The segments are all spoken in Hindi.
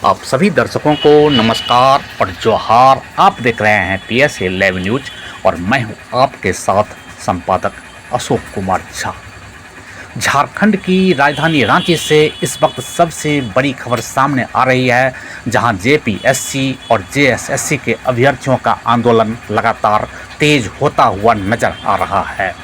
आप सभी दर्शकों को नमस्कार और जोहार। आप देख रहे हैं PSA लाइव न्यूज और मैं हूं आपके साथ संपादक अशोक कुमार झा। झारखंड की राजधानी रांची से इस वक्त सबसे बड़ी खबर सामने आ रही है, जहां JPSC और JSSC के अभ्यर्थियों का आंदोलन लगातार तेज होता हुआ नजर आ रहा है।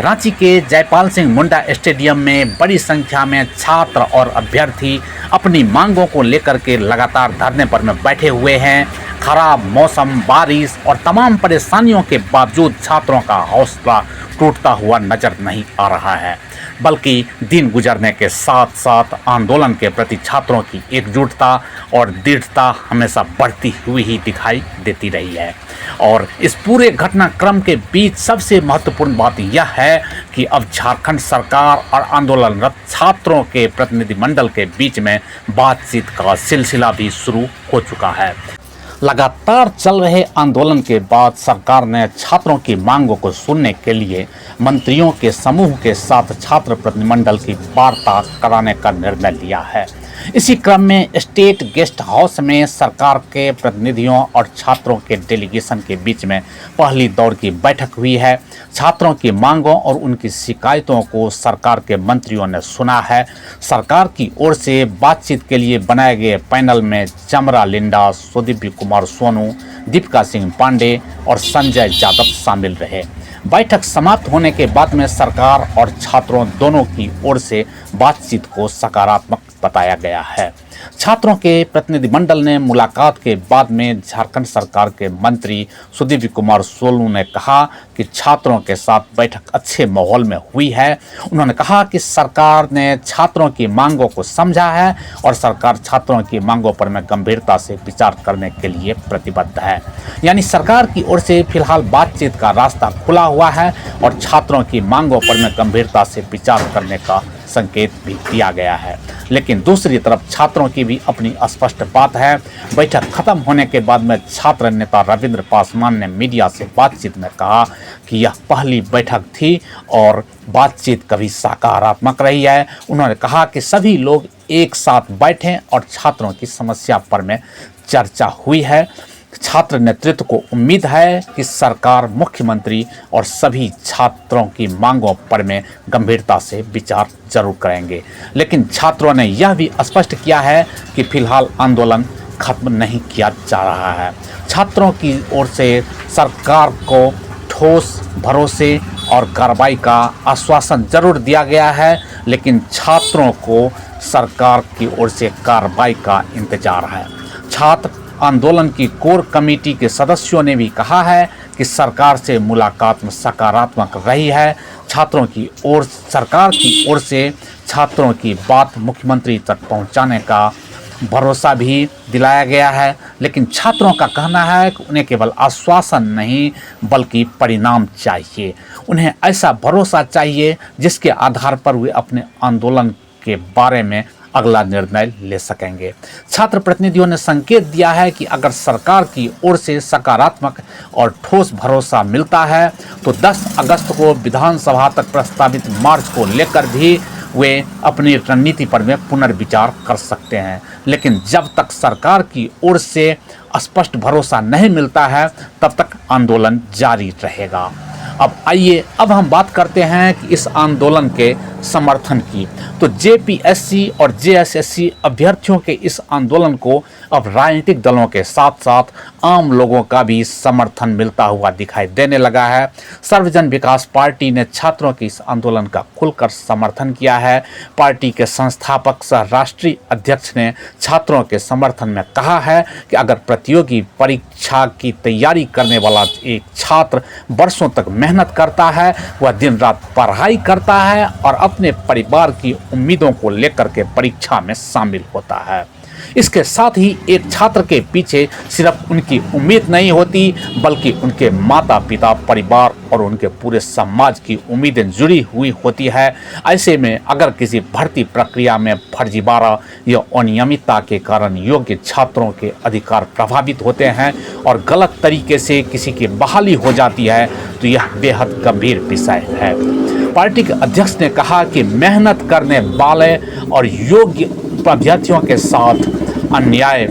रांची के जयपाल सिंह मुंडा स्टेडियम में बड़ी संख्या में छात्र और अभ्यर्थी अपनी मांगों को लेकर के लगातार धरने पर में बैठे हुए हैं। खराब मौसम, बारिश और तमाम परेशानियों के बावजूद छात्रों का हौसला टूटता हुआ नजर नहीं आ रहा है, बल्कि दिन गुजरने के साथ साथ आंदोलन के प्रति छात्रों की एकजुटता और दृढ़ता हमेशा बढ़ती हुई ही दिखाई देती रही है। और इस पूरे घटनाक्रम के बीच सबसे महत्वपूर्ण बात यह है कि अब झारखंड सरकार और आंदोलनरत छात्रों के प्रतिनिधिमंडल के बीच में बातचीत का सिलसिला भी शुरू हो चुका है। लगातार चल रहे आंदोलन के बाद सरकार ने छात्रों की मांगों को सुनने के लिए मंत्रियों के समूह के साथ छात्र प्रतिनिधिमंडल की वार्ता कराने का निर्णय लिया है। इसी क्रम में स्टेट गेस्ट हाउस में सरकार के प्रतिनिधियों और छात्रों के डेलीगेशन के बीच में पहली दौर की बैठक हुई है। छात्रों की मांगों और उनकी शिकायतों को सरकार के मंत्रियों ने सुना है। सरकार की ओर से बातचीत के लिए बनाए गए पैनल में चमरा लिंडा, सुदीप कुमार सोनू, दीपिका सिंह पांडे और संजय यादव शामिल रहे। बैठक समाप्त होने के बाद में सरकार और छात्रों दोनों की ओर से बातचीत को सकारात्मक बताया गया है। छात्रों के प्रतिनिधिमंडल ने मुलाकात के बाद में झारखंड सरकार के मंत्री सुदीप कुमार सोनू ने कहा कि छात्रों के साथ बैठक अच्छे माहौल में हुई है। उन्होंने कहा कि सरकार ने छात्रों की मांगों को समझा है और सरकार छात्रों की मांगों पर में गंभीरता से विचार करने के लिए प्रतिबद्ध है। यानी सरकार की ओर से फिलहाल बातचीत का रास्ता खुला हुआ है और छात्रों की मांगों पर में गंभीरता से विचार करने का संकेत भी दिया गया है। लेकिन दूसरी तरफ छात्रों की भी अपनी स्पष्ट बात है। बैठक खत्म होने के बाद में छात्र नेता रविंद्र पासवान ने मीडिया से बातचीत में कहा कि यह पहली बैठक थी और बातचीत कभी सकारात्मक रही है। उन्होंने कहा कि सभी लोग एक साथ बैठें और छात्रों की समस्या पर में चर्चा हुई है। छात्र नेतृत्व को उम्मीद है कि सरकार, मुख्यमंत्री और सभी छात्रों की मांगों पर में गंभीरता से विचार जरूर करेंगे। लेकिन छात्रों ने यह भी स्पष्ट किया है कि फिलहाल आंदोलन खत्म नहीं किया जा रहा है। छात्रों की ओर से सरकार को ठोस भरोसे और कार्रवाई का आश्वासन जरूर दिया गया है, लेकिन छात्रों को सरकार की ओर से कार्रवाई का इंतजार है। छात्र आंदोलन की कोर कमेटी के सदस्यों ने भी कहा है कि सरकार से मुलाकात में सकारात्मक रही है। छात्रों की ओर सरकार की ओर से छात्रों की बात मुख्यमंत्री तक पहुंचाने का भरोसा भी दिलाया गया है। लेकिन छात्रों का कहना है कि उन्हें केवल आश्वासन नहीं बल्कि परिणाम चाहिए। उन्हें ऐसा भरोसा चाहिए जिसके आधार पर वे अपने आंदोलन के बारे में अगला निर्णय ले सकेंगे। छात्र प्रतिनिधियों ने संकेत दिया है कि अगर सरकार की ओर से सकारात्मक और ठोस भरोसा मिलता है तो 10 अगस्त को विधानसभा तक प्रस्तावित मार्च को लेकर भी वे अपनी रणनीति पर में पुनर्विचार कर सकते हैं। लेकिन जब तक सरकार की ओर से स्पष्ट भरोसा नहीं मिलता है तब तक आंदोलन जारी रहेगा। अब हम बात करते हैं कि इस आंदोलन के समर्थन की। तो JPSC और JSSC अभ्यर्थियों के इस आंदोलन को अब राजनीतिक दलों के साथ साथ आम लोगों का भी समर्थन मिलता हुआ दिखाई देने लगा है। सर्वजन विकास पार्टी ने छात्रों के इस आंदोलन का खुलकर समर्थन किया है। पार्टी के संस्थापक सह राष्ट्रीय अध्यक्ष ने छात्रों के समर्थन में कहा है कि अगर प्रतियोगी परीक्षा की तैयारी करने वाला एक छात्र वर्षों तक मेहनत करता है, वह दिन रात पढ़ाई करता है और अपने परिवार की उम्मीदों को लेकर के परीक्षा में शामिल होता है। इसके साथ ही एक छात्र के पीछे सिर्फ उनकी उम्मीद नहीं होती बल्कि उनके माता पिता, परिवार और उनके पूरे समाज की उम्मीदें जुड़ी हुई होती है। ऐसे में अगर किसी भर्ती प्रक्रिया में फर्जीवाड़ा या अनियमितता के कारण योग्य छात्रों के अधिकार प्रभावित होते हैं और गलत तरीके से किसी की बहाली हो जाती है तो यह बेहद गंभीर विषय है। पार्टी के अध्यक्ष ने कहा कि मेहनत करने वाले और योग्य अभ्यर्थियों के साथ अन्याय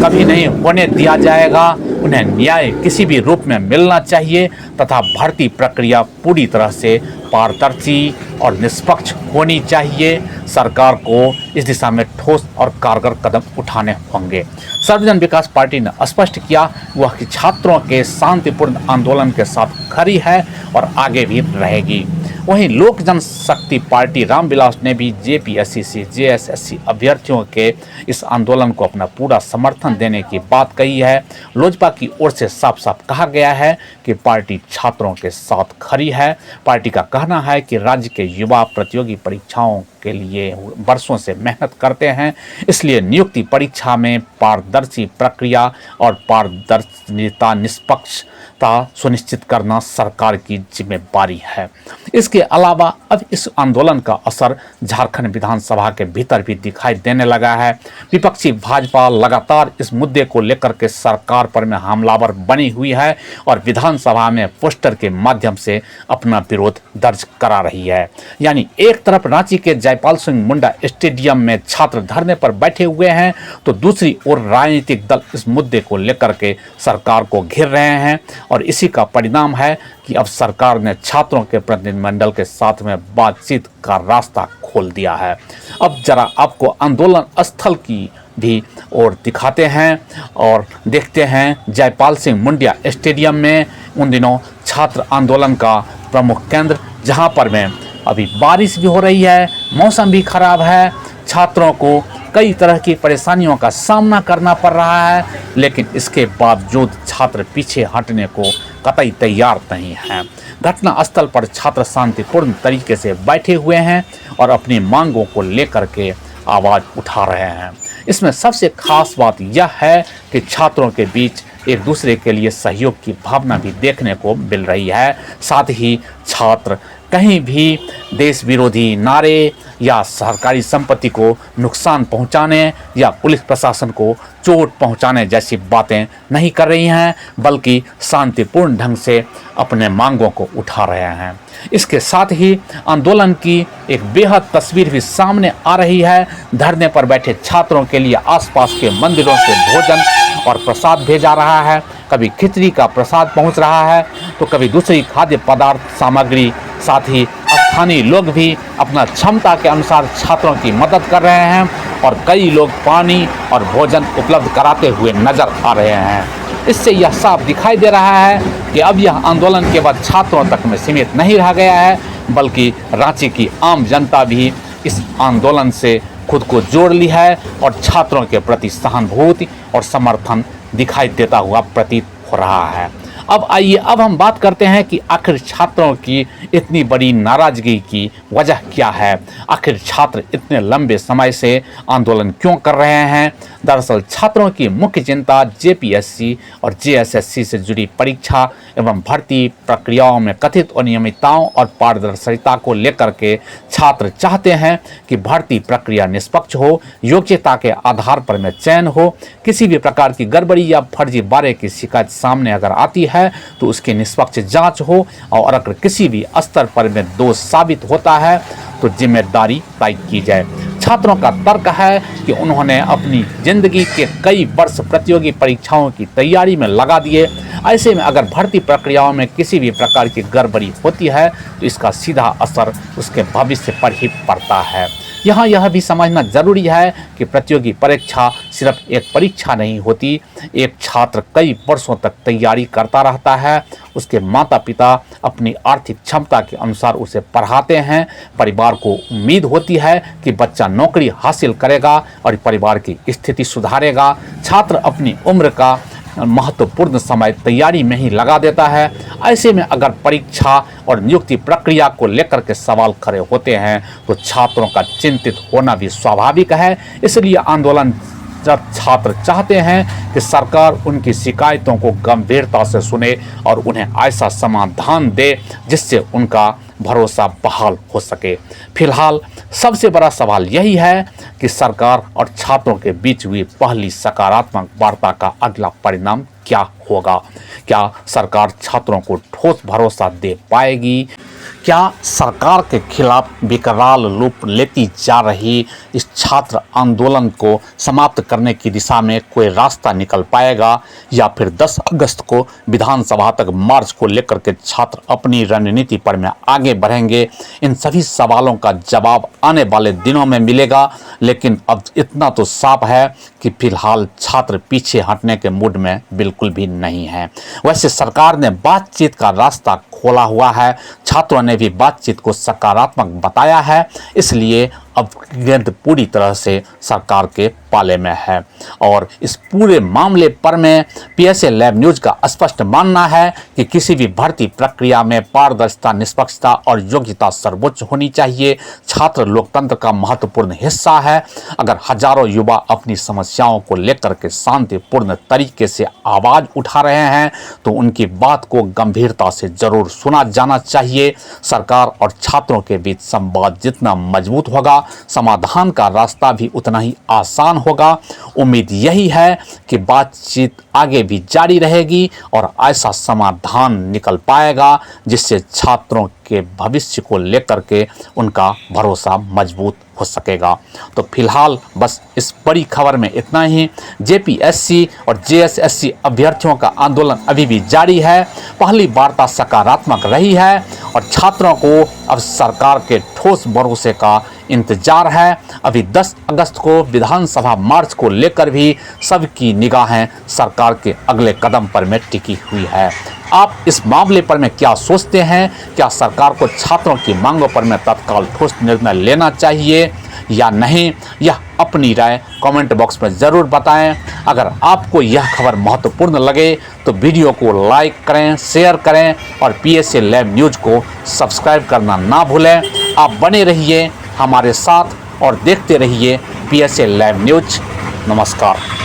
कभी नहीं होने दिया जाएगा। उन्हें न्याय किसी भी रूप में मिलना चाहिए तथा भर्ती प्रक्रिया पूरी तरह से पारदर्शी और निष्पक्ष होनी चाहिए। सरकार को इस दिशा में ठोस और कारगर कदम उठाने होंगे। सर्वजन विकास पार्टी ने स्पष्ट किया वह कि छात्रों के शांतिपूर्ण आंदोलन के साथ खड़ी है और आगे भी रहेगी। वहीं लोक जनशक्ति पार्टी रामविलास ने भी जेपीएससी जेएसएससी अभ्यर्थियों के इस आंदोलन को अपना पूरा समर्थन देने की बात कही है। लोजपा की ओर से साफ साफ कहा गया है कि पार्टी छात्रों के साथ खड़ी है। पार्टी का कहना है कि राज्य के युवा प्रतियोगी परीक्षाओं के लिए वर्षों से मेहनत करते हैं, इसलिए नियुक्ति परीक्षा में पारदर्शी प्रक्रिया और पारदर्शिता निष्पक्षता सुनिश्चित करना सरकार की जिम्मेदारी है। इसके अलावा अब इस आंदोलन का असर झारखंड विधानसभा के भीतर भी दिखाई देने लगा है। विपक्षी भाजपा लगातार इस मुद्दे को लेकर के सरकार पर में हमलावर बनी हुई है और विधानसभा में पोस्टर के माध्यम से अपना विरोध दर्ज करा रही है। यानी एक तरफ रांची के जयपाल सिंह मुंडा स्टेडियम में छात्र धरने पर बैठे हुए हैं, तो दूसरी ओर राजनीतिक दल इस मुद्दे को लेकर के सरकार को घेर रहे हैं और इसी का परिणाम है कि अब सरकार ने छात्रों के प्रतिनिधिमंडल के साथ में बातचीत का रास्ता खोल दिया है। अब जरा आपको आंदोलन स्थल की भी और दिखाते हैं और देखते हैं जयपाल सिंह मुंडा स्टेडियम में उन दिनों छात्र आंदोलन का प्रमुख केंद्र, जहां पर में अभी बारिश भी हो रही है, मौसम भी खराब है, छात्रों को कई तरह की परेशानियों का सामना करना पड़ रहा है, लेकिन इसके बावजूद छात्र पीछे हटने को कतई तैयार नहीं हैं। घटना स्थल पर छात्र शांतिपूर्ण तरीके से बैठे हुए हैं और अपनी मांगों को लेकर के आवाज़ उठा रहे हैं। इसमें सबसे खास बात यह है कि छात्रों के बीच एक दूसरे के लिए सहयोग की भावना भी देखने को मिल रही है। साथ ही छात्र कहीं भी देश विरोधी नारे या सरकारी संपत्ति को नुकसान पहुंचाने या पुलिस प्रशासन को चोट पहुंचाने जैसी बातें नहीं कर रही हैं, बल्कि शांतिपूर्ण ढंग से अपने मांगों को उठा रहे हैं। इसके साथ ही आंदोलन की एक बेहद तस्वीर भी सामने आ रही है। धरने पर बैठे छात्रों के लिए आसपास के मंदिरों से भोजन और प्रसाद भेजा रहा है। कभी खिचड़ी का प्रसाद पहुंच रहा है तो कभी दूसरी खाद्य पदार्थ सामग्री। साथ ही स्थानीय लोग भी अपना क्षमता के अनुसार छात्रों की मदद कर रहे हैं और कई लोग पानी और भोजन उपलब्ध कराते हुए नजर आ रहे हैं। इससे यह साफ दिखाई दे रहा है कि अब यह आंदोलन केवल छात्रों तक में सीमित नहीं रह गया है, बल्कि रांची की आम जनता भी इस आंदोलन से खुद को जोड़ ली है और छात्रों के प्रति सहानुभूति और समर्थन दिखाई देता हुआ प्रतीत हो रहा है। अब आइए अब हम बात करते हैं कि आखिर छात्रों की इतनी बड़ी नाराजगी की वजह क्या है। आखिर छात्र इतने लंबे समय से आंदोलन क्यों कर रहे हैं। दरअसल छात्रों की मुख्य चिंता जेपीएससी और जेएसएससी से जुड़ी परीक्षा एवं भर्ती प्रक्रियाओं में कथित अनियमितताओं और पारदर्शिता को लेकर के छात्र चाहते हैं कि भर्ती प्रक्रिया निष्पक्ष हो, योग्यता के आधार पर में चयन हो। किसी भी प्रकार की गड़बड़ी या फर्जीवाड़े की शिकायत सामने अगर आती है तो उसकी निष्पक्ष जांच हो और अगर किसी भी स्तर पर में दोष साबित होता है तो जिम्मेदारी तय की जाए। छात्रों का तर्क है कि उन्होंने अपनी जिंदगी के कई वर्ष प्रतियोगी परीक्षाओं की तैयारी में लगा दिए। ऐसे में अगर भर्ती प्रक्रियाओं में किसी भी प्रकार की गड़बड़ी होती है तो इसका सीधा असर उसके भविष्य पर ही पड़ता है। यहाँ यह भी समझना जरूरी है कि प्रतियोगी परीक्षा सिर्फ एक परीक्षा नहीं होती। एक छात्र कई वर्षों तक तैयारी करता रहता है। उसके माता पिता अपनी आर्थिक क्षमता के अनुसार उसे पढ़ाते हैं। परिवार को उम्मीद होती है कि बच्चा नौकरी हासिल करेगा और परिवार की स्थिति सुधारेगा। छात्र अपनी उम्र का महत्वपूर्ण समय तैयारी में ही लगा देता है। ऐसे में अगर परीक्षा और नियुक्ति प्रक्रिया को लेकर के सवाल खड़े होते हैं तो छात्रों का चिंतित होना भी स्वाभाविक है। इसलिए आंदोलन छात्र चाहते हैं कि सरकार उनकी शिकायतों को गंभीरता से सुने और उन्हें ऐसा समाधान दे जिससे उनका भरोसा बहाल हो सके। फिलहाल सबसे बड़ा सवाल यही है कि सरकार और छात्रों के बीच हुई पहली सकारात्मक वार्ता का अगला परिणाम क्या होगा? क्या सरकार छात्रों को ठोस भरोसा दे पाएगी? क्या सरकार के खिलाफ विकराल रूप लेती जा रही इस छात्र आंदोलन को समाप्त करने की दिशा में कोई रास्ता निकल पाएगा, या फिर 10 अगस्त को विधानसभा तक मार्च को लेकर के छात्र अपनी रणनीति पर में आगे बढ़ेंगे? इन सभी सवालों का जवाब आने वाले दिनों में मिलेगा, लेकिन अब इतना तो साफ है कि फिलहाल छात्र पीछे हटने के मूड में बिल्कुल भी नहीं है। वैसे सरकार ने बातचीत का रास्ता खोला हुआ है, छात्रों ने भी बातचीत को सकारात्मक बताया है, इसलिए अब गेंद पूरी तरह से सरकार के पाले में है। और इस पूरे मामले पर में पीएसए लैब न्यूज़ का स्पष्ट मानना है कि किसी भी भर्ती प्रक्रिया में पारदर्शिता, निष्पक्षता और योग्यता सर्वोच्च होनी चाहिए। छात्र लोकतंत्र का महत्वपूर्ण हिस्सा है। अगर हजारों युवा अपनी समस्याओं को लेकर के शांतिपूर्ण तरीके से आवाज़ उठा रहे हैं तो उनकी बात को गंभीरता से जरूर सुना जाना चाहिए। सरकार और छात्रों के बीच संवाद जितना मजबूत होगा, समाधान का रास्ता भी उतना ही आसान होगा। उम्मीद यही है कि बातचीत आगे भी जारी रहेगी और ऐसा समाधान निकल पाएगा जिससे छात्रों के भविष्य को लेकर के उनका भरोसा मजबूत हो सकेगा। तो फिलहाल बस इस बड़ी खबर में इतना ही। जेपीएससी और जेएसएससी अभ्यर्थियों का आंदोलन अभी भी जारी है। पहली वार्ता सकारात्मक रही है और छात्रों को अब सरकार के ठोस भरोसे का इंतजार है। अभी 10 अगस्त को विधानसभा मार्च को लेकर भी सबकी निगाहें सरकार के अगले कदम पर में टिकी हुई है। आप इस मामले पर में क्या सोचते हैं? क्या सरकार को छात्रों की मांगों पर में तत्काल ठोस निर्णय लेना चाहिए या नहीं? यह अपनी राय कमेंट बॉक्स में ज़रूर बताएं। अगर आपको यह खबर महत्वपूर्ण लगे तो वीडियो को लाइक करें, शेयर करें और पीएसए लैब न्यूज़ को सब्सक्राइब करना ना भूलें। आप बने रहिए हमारे साथ और देखते रहिए पीएसए लैब न्यूज़। नमस्कार।